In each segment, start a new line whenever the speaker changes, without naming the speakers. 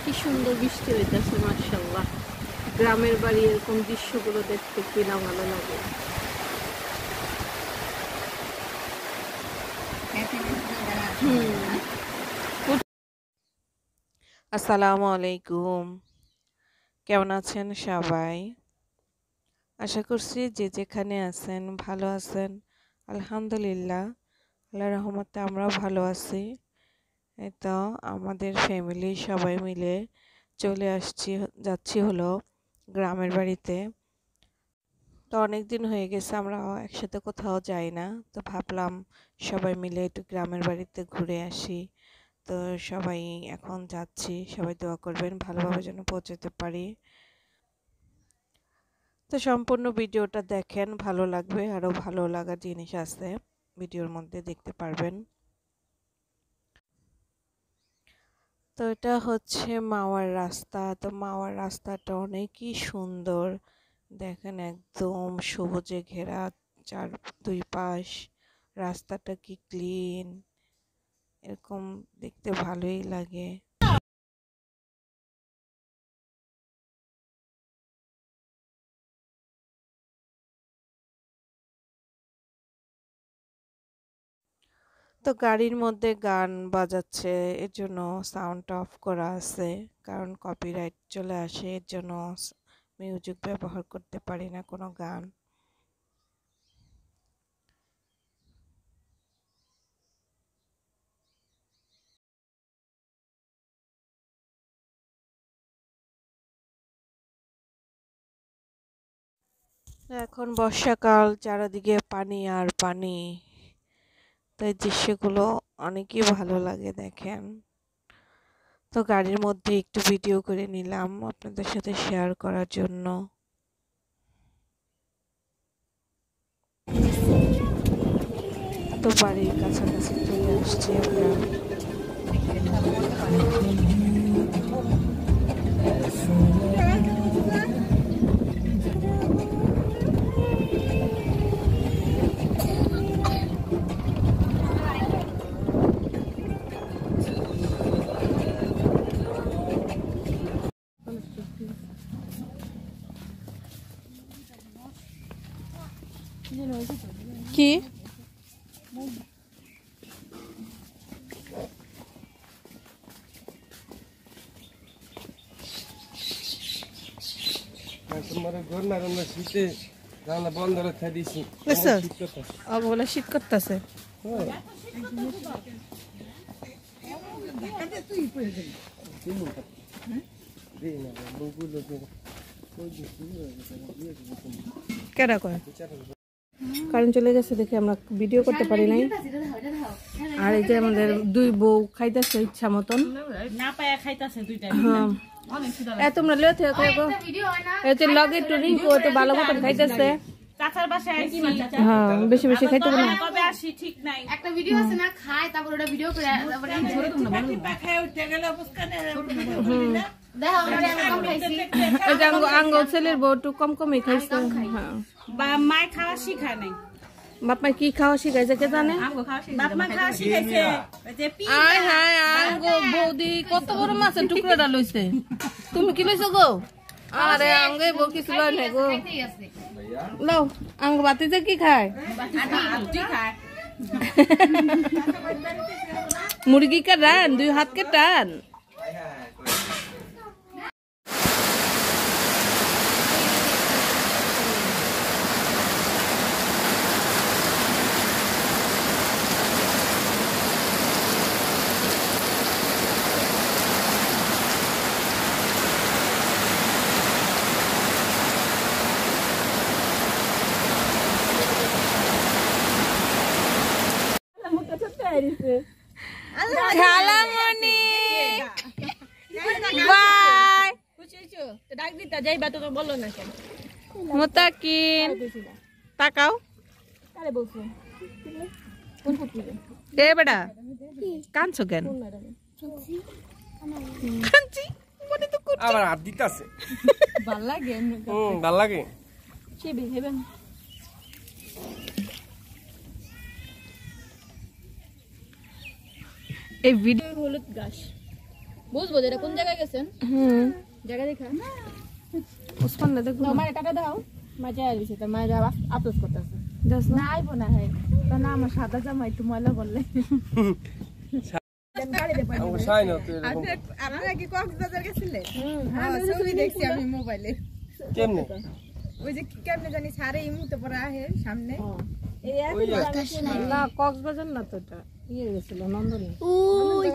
কি সুন্দর বৃষ্টি হইতেছে মাশাআল্লাহ। গ্রামের বাড়ি এরকম দৃশ্যগুলো দেখতে কি না ভালো লাগে।
আসসালামু আলাইকুম, কেমন আছেন সবাই? আশা করছি যে যেখানে আছেন ভালো আছেন। আলহামদুলিল্লাহ, আল্লাহর রহমতে আমরাও ভালো আছি। এই তো আমাদের ফ্যামিলি সবাই মিলে চলে যাচ্ছি হলো গ্রামের বাড়িতে। তো অনেক দিন হয়ে গেছে আমরা একসাথে কোথাও যাই না, তো ভাবলাম সবাই মিলে একটু গ্রামের বাড়িতে ঘুরে আসি। তো সবাই এখন যাচ্ছি, সবাই দোয়া করবেন ভালোভাবে যেন পৌঁছাতে পারি। তো সম্পূর্ণ ভিডিওটা দেখেন, ভালো লাগবে, আরও ভালো লাগার জিনিস আছে ভিডিওর মধ্যে দেখতে পারবেন। তো এটা হচ্ছে মাওয়ার রাস্তা। তো মাওয়ার রাস্তাটা অনেকই সুন্দর, দেখেন একদম সবুজে ঘেরা চার দুই পাশ। রাস্তাটা কি ক্লিন, এরকম দেখতে ভালোই লাগে। তো গাড়ির মধ্যে গান বাজাচ্ছে, এর জন্য সাউন্ড অফ করা আছে, কারণ কপিরাইট চলে আসে, এর জন্য মিউজিক ব্যবহার করতে পারি না কোনো গান। এখন বর্ষাকাল, চারিদিকে পানি আর পানি, তাই দৃশ্যগুলো অনেকই ভালো লাগে দেখেন। তো গাড়ির মধ্যে একটু ভিডিও করে নিলাম আপনাদের সাথে শেয়ার করার জন্য। তো বাড়ির কাছাকাছি চলে আসছি আমরা। কি শীত করতেছে। কেডা কয় কারেন্ট চলে গেছে দেখে আমরা ভিডিও করতে পারি নাই। আর এই যে আমাদের দুই বউ খাইতেছে ইচ্ছা মতন, হ্যাঁ তোমরা লিও থেকে লগে একটু রিঙ্কু তো ভালো মতন খাইতেছে। হ্যাঁ বেশি বেশি খাইতে না,
একটা ভিডিও আছে না খায় তারপর ওটা ভিডিও করে তারপরে
আঙ্গ ছেলের বউ একটু কম কমই খাইছে। হ্যাঁ
মায় খাওয়া শিখায় নাই,
বাপ মা কি খাওয়া শিখাইছে কে জানে।
বাপ মা খাওয়া শিখাইছে
আয় হায় আঙ্গ বৌদি কত বড় মাছের টুকরাটা লইছে, তুমি কি লইছো গো? আরে আঙ্গে বউ কিছু লয় নাই গো, লও আঙ্গ বাতিতে কি খায়? মুরগি কা রান দুই হাত কে টান। খালামণি বাই
ডাক দিতা যাইবা তো বললো না কেন?
মুতাকিন তাকাও
কারে বলছো
এ বেটা কানছো কেন? কানছি মনে তো করছি
আবার হাত দিতাছে,
ভাল লাগে
ভাল লাগে।
চেবি হেবেন
এই ভিডিও
হলুদ গাছ বুঝবো যে এটা কোন জায়গায় গেছেন জায়গা দেখা
ওসমান না দেখো
মায়ের টাকা দাও মা যায় দিছে তো মায়ের আপলোড করতেছে
দাস না
না আইবো না হ্যাঁ তো না আমার সাদা জামা একটু ময়লা করলে
আপনারা কি কক্সবাজার গেছিলেন? হ্যাঁ, ছবি দেখছি আমি মোবাইলে।
কেমনে
ওই যে কেমনে জানি সারে ইমুতে পরে আহে সামনে।
না কক্সবাজার না তো এটা ইয়ে গেছিল নন্দনে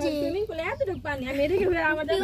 সুইমিং পুলে এতটুকু পানি আমি এদিকে আমাদের